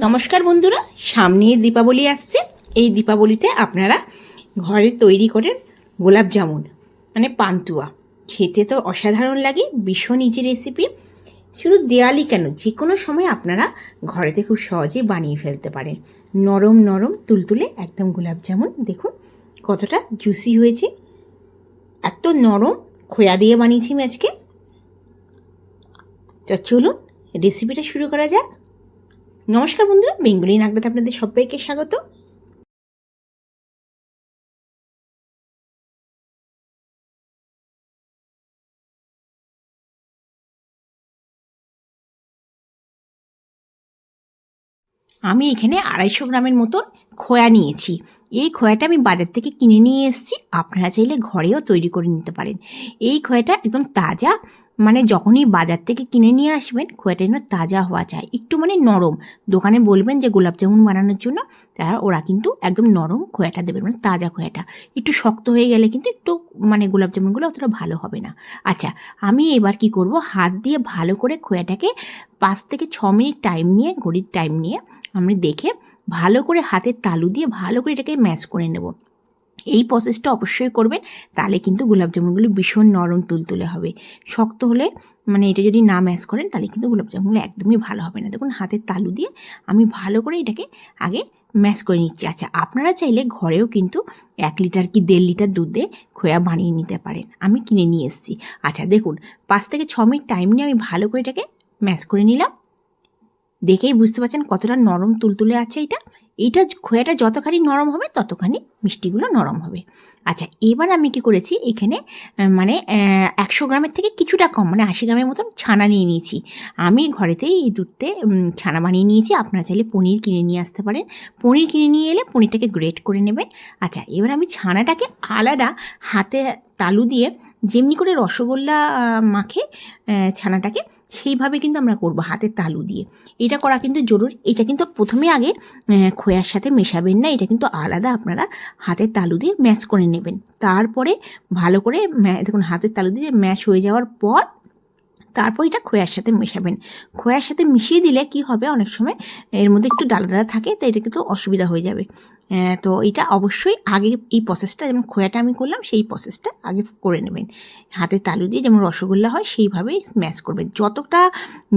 নমস্কার বন্ধুরা, সামনে দীপাবলি আসছে। এই দীপাবলিতে আপনারা ঘরে তৈরি করেন গোলাপ জামুন মানে পান্তুয়া। খেতে তো অসাধারণ লাগে, ভীষণ ইজি রেসিপি। শুধু দেওয়ালি কেন, যে কোনো সময় আপনারা ঘরেতে খুব সহজেই বানিয়ে ফেলতে পারেন। নরম নরম তুলতুলে একদম গোলাপ জামুন। দেখুন কতটা জুসি হয়েছে, এত নরম। খোয়া দিয়ে বানিয়েছি আমি আজকে। তো চলুন রেসিপিটা শুরু করা যাক। নমস্কার বন্ধুরা, বেঙ্গলি নাগরাতে আপনাদের সবাইকে স্বাগত। আমি এখানে 250 গ্রামের মতন খোয়া নিয়েছি। এই খোয়াটা আমি বাজার থেকে কিনে নিয়ে এসেছি, আপনারা চাইলে ঘরেও তৈরি করে নিতে পারেন। এই খোয়াটা একদম তাজা, মানে যখনই বাজার থেকে কিনে নিয়ে আসবেন খোয়াটা যেন তাজা হওয়া চাই, একটু মানে নরম। দোকানে বলবেন যে গোলাপ জামুন বানানোর জন্য, ওরা কিন্তু একদম নরম খোয়াটা দেবেন, মানে তাজা খোয়াটা। একটু শক্ত হয়ে গেলে কিন্তু একটু মানে গোলাপ জামুনগুলো অতটা ভালো হবে না। আচ্ছা, আমি এবার কি করব, হাত দিয়ে ভালো করে খোয়াটাকে 5 থেকে 6 মিনিট টাইম নিয়ে, ঘড়ির টাইম নিয়ে আমি দেখে ভালো করে হাতের তালু দিয়ে ভালো করে এটাকে ম্যাশ করে নেব। এই প্রসেসটা অবশ্যই করবেন, তাহলে কিন্তু গোলাপ জামুনগুলো ভীষণ নরম তুলতুলে হবে। শক্ত হলে মানে এটা যদি না ম্যাশ করেন তাহলে কিন্তু গোলাপ জামুনগুলো একদমই ভালো হবে না। দেখুন হাতের তালু দিয়ে আমি ভালো করে এটাকে আগে ম্যাশ করে নিচ্ছি। আচ্ছা, আপনারা চাইলে ঘরেও কিন্তু 1 লিটার কি 1.5 লিটার দুধে খোয়া বানিয়ে নিতে পারেন, আমি কিনে নিয়ে এসেছি। আচ্ছা দেখুন, 5 থেকে 6 মিনিট টাইম নিয়ে আমি ভালো করে এটাকে ম্যাশ করে নিলাম। দেখেই বুঝতে পারছেন কতটা নরম তুলতুলে আছে এটা। এইটা খোয়াটা যতখানি নরম হবে ততখানি মিষ্টিগুলো নরম হবে। আচ্ছা, এবার আমি কি করেছি, এখানে মানে 100 গ্রামের থেকে কিছুটা কম, মানে 80 গ্রামের মতন ছানা নিয়ে নিয়েছি। আমি ঘরেতেই এই দুধতে ছানা বানিয়ে নিয়েছি। আপনারা চাইলে পনির কিনে নিয়ে আসতে পারেন। পনির কিনে নিয়ে এলে পনিরটাকে গ্রেট করে নেবেন। আচ্ছা, এবার আমি ছানাটাকে আলাদা হাতে তালু দিয়ে যেমনি করে রসগোল্লা মাখে ছানাটাকে, সেইভাবে কিন্তু আমরা করব হাতের তালু দিয়ে। এটা করা কিন্তু জরুরি। এটা কিন্তু প্রথমে আগে খোয়ার সাথে মেশাবেন না, এটা কিন্তু আলাদা আপনারা হাতের তালু দিয়ে ম্যাশ করে নেবেন। তারপরে ভালো করে দেখুন হাতের তালু দিয়ে ম্যাশ হয়ে যাওয়ার পর তারপর এটা খোয়ার সাথে মেশাবেন। খোয়ার সাথে মিশিয়ে দিলে কি হবে, অনেক সময় এর মধ্যে একটু ডালা ডালা থাকে, তো এটা কিন্তু অসুবিধা হয়ে যাবে। তো এটা অবশ্যই আগে এই প্রসেসটা, যেমন খোয়াটা আমি করলাম সেই প্রসেসটা আগে করে নেবেন। হাতে তালু দিয়ে যেমন রসগোল্লা হয় সেইভাবেই স্ম্যাশ করবেন। যতটা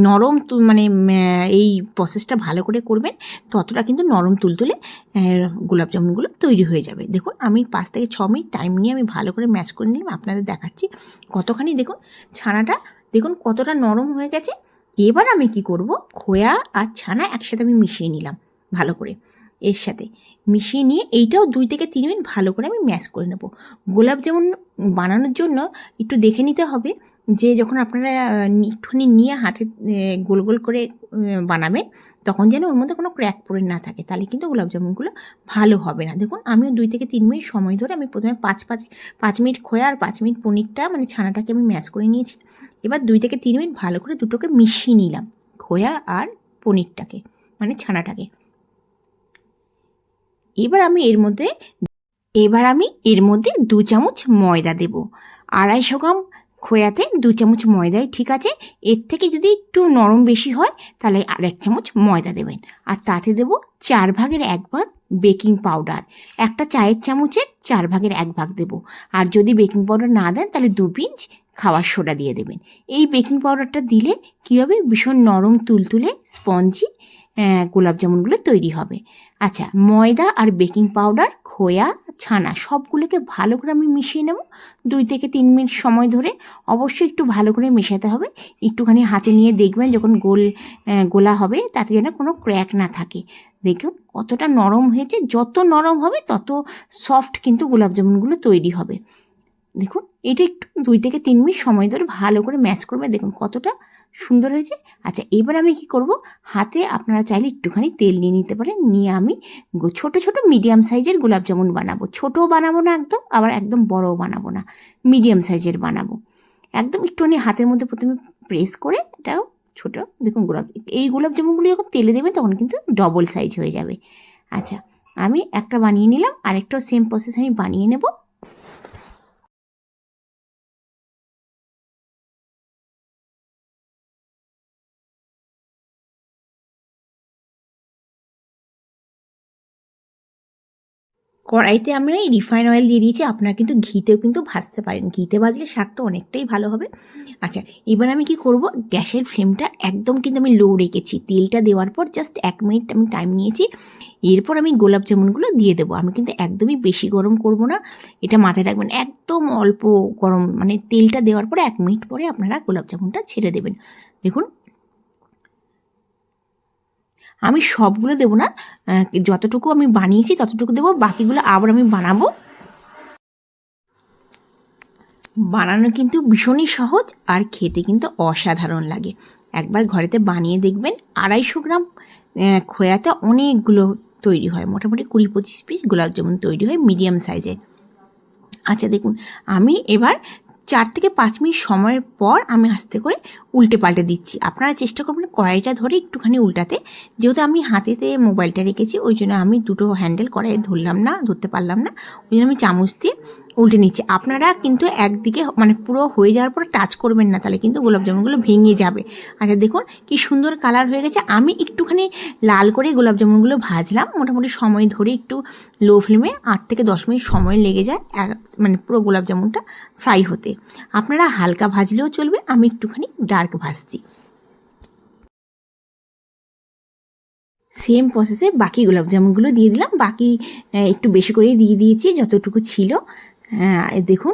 নরম মানে এই প্রসেসটা ভালো করে করবেন ততটা কিন্তু নরম তুলতুলে গোলাপ জামুনগুলো তৈরি হয়ে যাবে। দেখুন আমি 5 থেকে 6 মিনিট টাইম নিয়ে আমি ভালো করে ম্যাশ করে নিলাম, আপনাদের দেখাচ্ছি কতখানি। দেখুন ছানাটা দেখুন কতটা নরম হয়ে গেছে। এবার আমি কি করব, খোয়া আর ছানা একসাথে আমি মিশিয়ে নিলাম ভালো করে। এর সাথে মিশিয়ে নিয়ে এইটাও 2 থেকে 3 মিনিট ভালো করে আমি ম্যাশ করে নেব। গোলাপ জামুন বানানোর জন্য একটু দেখে নিতে হবে যে যখন আপনারা একটুখানি নিয়ে হাতে গোল গোল করে বানাবেন, তখন যেন ওর মধ্যে কোনো ক্র্যাক পড়ে না থাকে, তাহলে কিন্তু গোলাপ জামুনগুলো ভালো হবে না। দেখুন আমিও 2 থেকে 3 মিনিট সময় ধরে আমি প্রথমে 5 মিনিট খোয়া আর 5 মিনিট পনিরটা মানে ছানাটাকে আমি ম্যাশ করে নিয়েছি। এবার 2 থেকে 3 মিনিট ভালো করে দুটোকে মিশিয়ে নিলাম, খোয়া আর পনিরটাকে মানে ছানাটাকে। এবার আমি এর মধ্যে 2 চামচ ময়দা দেব। 250 গ্রাম খোয়াতে 2 চামচ ময়দাই ঠিক আছে। এর থেকে যদি একটু নরম বেশি হয় তাহলে আর 1 চামচ ময়দা দেবেন। আর তাতে দেব 4 ভাগের 1 ভাগ বেকিং পাউডার। একটা চায়ের চামচের 4 ভাগের 1 ভাগ দেব। আর যদি বেকিং পাউডার না দেন তাহলে 2 পিঞ্চ খাওয়ার সোডা দিয়ে দেবেন। এই বেকিং পাউডারটা দিলে কী হবে, ভীষণ নরম তুলতুলে স্পঞ্জি গোলাপ জামুনগুলো তৈরি হবে। আচ্ছা, ময়দা আর বেকিং পাউডার, খোয়া, ছানা সবগুলোকে ভালো করে আমি মিশিয়ে নেব 2 থেকে 3 মিনিট সময় ধরে। অবশ্যই একটু ভালো করে মেশাতে হবে। একটুখানি হাতে নিয়ে দেখবেন যখন গোলা হবে তাতে যেন কোনো ক্র্যাক না থাকে। দেখুন কতটা নরম হয়েছে, যত নরম হবে তত সফট কিন্তু গোলাপ জামুনগুলো তৈরি হবে। দেখুন এটা একটু 2 থেকে 3 মিনিট সময় ধরে ভালো করে ম্যাশ করবে, দেখুন কতটা সুন্দর হয়েছে। আচ্ছা, এবার আমি কি করব, হাতে আপনারা চাইলে একটুখানি তেল নিয়ে নিতে পারেন। নিয়ে আমি ছোট ছোট মিডিয়াম সাইজের গোলাপ জামুন বানাবো। ছোটও বানাবো না একদম, আবার একদম বড়ও বানাবো না, মিডিয়াম সাইজের বানাবো। একদম একটুখানি হাতের মধ্যে প্রথমে প্রেস করে এটাও ছোটো, দেখুন এই গোলাপ জামুনগুলো যখন তেলে দেবে তখন কিন্তু ডবল সাইজ হয়ে যাবে। আচ্ছা, আমি একটা বানিয়ে নিলাম, আরেকটাও সেম প্রসেস আমি বানিয়ে নেব। কড়াইতে আমরা রিফাইন অয়েল দিয়ে দিয়েছি, আপনারা কিন্তু ঘিতেও কিন্তু ভাজতে পারেন, ঘিতে ভাজলে স্বাদটা অনেকটাই ভালো হবে। আচ্ছা, এবার আমি কি করব, গ্যাসের ফ্লেমটা একদম কিন্তু আমি লো রেখেছি। তেলটা দেওয়ার পর জাস্ট 1 মিনিট আমি টাইম নিয়েছি। এরপর আমি গোলাপ জামুনগুলো দিয়ে দেবো। আমি কিন্তু একদমই বেশি গরম করব না, এটা মাথায় রাখবেন। একদম অল্প গরম, মানে তেলটা দেওয়ার পরে 1 মিনিট পরে আপনারা গোলাপ জামুনটা ছেড়ে দেবেন। দেখুন আমি সবগুলো দেবো না, যতটুকু আমি বানিয়েছি ততটুকু দেবো, বাকিগুলো আবার আমি বানাবো। বানানো কিন্তু ভীষণই সহজ আর খেতে কিন্তু অসাধারণ লাগে। একবার ঘরেতে বানিয়ে দেখবেন। 250 গ্রাম খোয়াতে অনেকগুলো তৈরি হয়, মোটামুটি 20-25 পিস গোলাপ জামুন তৈরি হয় মিডিয়াম সাইজের। আচ্ছা দেখুন, আমি এবার 4 থেকে 5 মিনিট সময়ের পর আমি আস্তে করে উল্টে পাল্টে দিচ্ছি। আপনারা চেষ্টা করবেন কড়াইটা ধরে একটুখানি উল্টাতে। যেহেতু আমি হাতেতে মোবাইলটা রেখেছি, ওই জন্য আমি দুটো হ্যান্ডেল কড়াই ধরতে পারলাম না, ওই জন্য আমি চামচ দিয়ে উল্টে নিচ্ছি। আপনারা কিন্তু একদিকে মানে পুরো হয়ে যাওয়ার পর টাচ করবেন না, তাহলে কিন্তু গোলাপ জামুনগুলো ভেঙে যাবে। আচ্ছা দেখুন কি সুন্দর কালার হয়ে গেছে। আমি একটুখানি লাল করে গোলাপ জামুনগুলো ভাজলাম, মোটামুটি সময় ধরে একটু লো ফ্লেমে 8 থেকে 10 মিনিট সময় লেগে যায় মানে পুরো গোলাপ জামুনটা ফ্রাই হতে। আপনারা হালকা ভাজলেও চলবে, আমি একটুখানি ডার্ক ভাজছি। সেম প্রসেসে বাকি গোলাপ জামুনগুলো দিয়ে দিলাম, বাকি একটু বেশি করেই দিয়ে দিয়েছি যতটুকু ছিল। দেখুন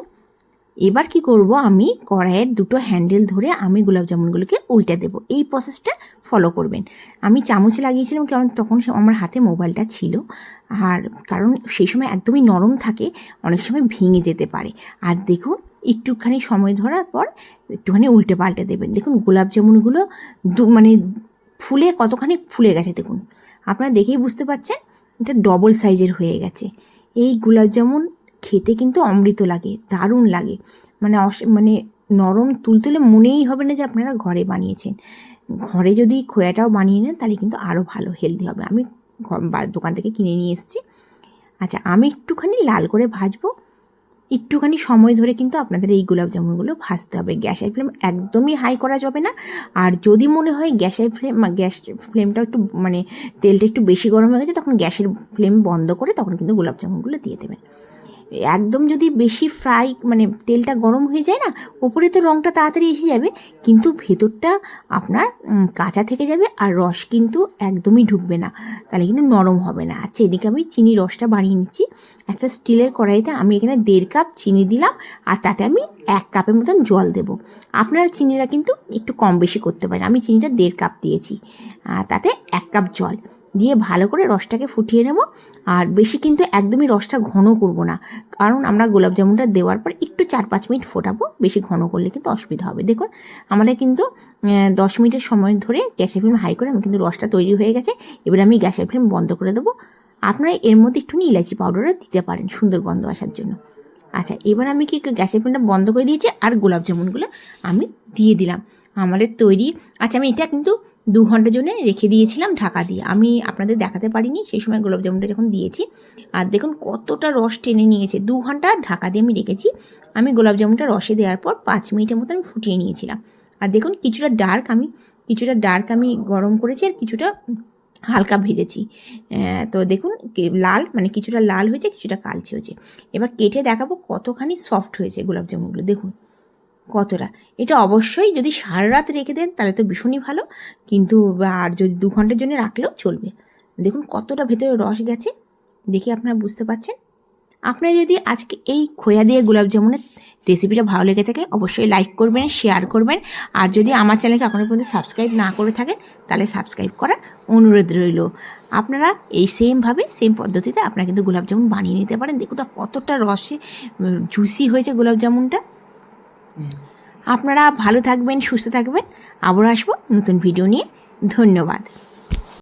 এবার কি করব, আমি কড়াইয়ের দুটো হ্যান্ডেল ধরে আমি গোলাপ জামুনগুলোকে উল্টে দেবো। এই প্রসেসটা ফলো করবেন। আমি চামচ লাগিয়েছিলাম, কারণ তখন আমার হাতে মোবাইলটা ছিল, আর কারণ সেই সময় একদমই নরম থাকে, অনেক সময় ভেঙে যেতে পারে। আর দেখুন একটুখানি সময় ধরার পর একটুখানি উল্টে পাল্টে দেবেন। দেখুন গোলাপ জামুনগুলো মানে ফুলে কতখানি ফুলে গেছে দেখুন, আপনারা দেখেই বুঝতে পারছেন এটা ডবল সাইজের হয়ে গেছে। এই গোলাপ জামুন খেতে কিন্তু অমৃত লাগে, দারুণ লাগে, মানে মানে নরম তুলতুলে, মনেই হবে না যে আপনারা ঘরে বানিয়েছেন। ঘরে যদি খোয়াটাও বানিয়ে নেন তাহলে কিন্তু আরও ভালো হেলদি হবে। আমি দোকান থেকে কিনে নিয়ে এসেছি। আচ্ছা আমি একটুখানি লাল করে ভাজবো, একটুখানি সময় ধরে কিন্তু আপনাদের এই গোলাপ জামুনগুলো ভাজতে হবে। গ্যাসের ফ্লেম একদমই হাই করা যাবে না। আর যদি মনে হয় গ্যাস ফ্লেমটা একটু মানে তেলটা একটু বেশি গরম হয়ে গেছে, তখন গ্যাসের ফ্লেম বন্ধ করে তখন কিন্তু গোলাপ জামুনগুলো দিয়ে দেবেন। একদম যদি বেশি ফ্রাই মানে তেলটা গরম হয়ে যায় না, ওপরে তো রঙটা তাড়াতাড়ি এসে যাবে, কিন্তু ভেতরটা আপনার কাঁচা থেকে যাবে, আর রস কিন্তু একদমই ঢুকবে না, তাহলে কিন্তু নরম হবে না। আচ্ছা এদিকে আমি চিনি রসটা বানিয়ে নিচ্ছি। একটা স্টিলের কড়াইতে আমি এখানে 1.5 কাপ চিনি দিলাম, আর তাতে আমি 1 কাপের মতন জল দেবো। আপনারা চিনিটা কিন্তু একটু কম বেশি করতে পারেন। আমি চিনিটা 1.5 কাপ দিয়েছি, তাতে 1 কাপ জল দিয়ে ভালো করে রসটাকে ফুটিয়ে নেব। আর বেশি কিন্তু একদমই রসটা ঘন করব না, কারণ আমরা গোলাপ জামুনটা দেওয়ার পর একটু 4-5 মিনিট ফোটাবো, বেশি ঘন করলে কিন্তু অসুবিধা হবে। দেখুন আমাদের কিন্তু 10 মিনিটের সময় ধরে গ্যাসের ফ্লেম হাই করে আমি কিন্তু রসটা তৈরি হয়ে গেছে। এবার আমি গ্যাসের ফ্লেম বন্ধ করে দেবো। আপনারা এর মধ্যে একটুখানি ইলাচি পাউডারও দিতে পারেন সুন্দর গন্ধ আসার জন্য। আচ্ছা এবার আমি কি গ্যাসের ফ্লেমটা বন্ধ করে দিয়েছি, আর গোলাপ জামুনগুলো আমি দিয়ে দিলাম আমাদের তৈরি। আচ্ছা আমি এটা কিন্তু 2 ঘন্টার জন্য রেখে দিয়েছিলাম ঢাকা দিয়ে, আমি আপনাদের দেখাতে পারিনি সেই সময় গোলাপ জামুনটা যখন দিয়েছি। আর দেখুন কতটা রস টেনে নিয়েছে, 2 ঘন্টা ঢাকা দিয়ে আমি রেখেছি। আমি গোলাপ জামুনটা রসে দেওয়ার পর 5 মিনিটের মতো আমি ফুটিয়ে নিয়েছিলাম। আর দেখুন কিছুটা ডার্ক আমি গরম করেছি, আর কিছুটা হালকা ভেজেছি। তো দেখুন লাল, মানে কিছুটা লাল হয়েছে, কিছুটা কালচে হয়েছে। এবার কেটে দেখাবো কতখানি সফট হয়েছে গোলাপ জামুনগুলো, দেখুন কতটা। এটা অবশ্যই যদি সারা রাত রেখে দেন তাহলে তো ভীষণই ভালো, কিন্তু আর যদি 2 ঘন্টার জন্য রাখলেও চলবে। দেখুন কতটা ভেতরে রস গেছে, দেখে আপনারা বুঝতে পারছেন। আপনারা যদি আজকে এই খোয়া দিয়ে গোলাপ জামুনের রেসিপিটা ভালো লেগে থাকে, অবশ্যই লাইক করবেন, শেয়ার করবেন। আর যদি আমার চ্যানেলকে এখনও পর্যন্ত সাবস্ক্রাইব না করে থাকেন তাহলে সাবস্ক্রাইব করার অনুরোধ রইল। আপনারা এই সেম পদ্ধতিতে আপনারা কিন্তু গোলাপ জামুন বানিয়ে নিতে পারেন। দেখুন কতটা রসে জুসি হয়েছে গোলাপ জামুনটা। আপনারা ভালো থাকবেন, সুস্থ থাকবেন, আবার আসবো নতুন ভিডিও নিয়ে। ধন্যবাদ।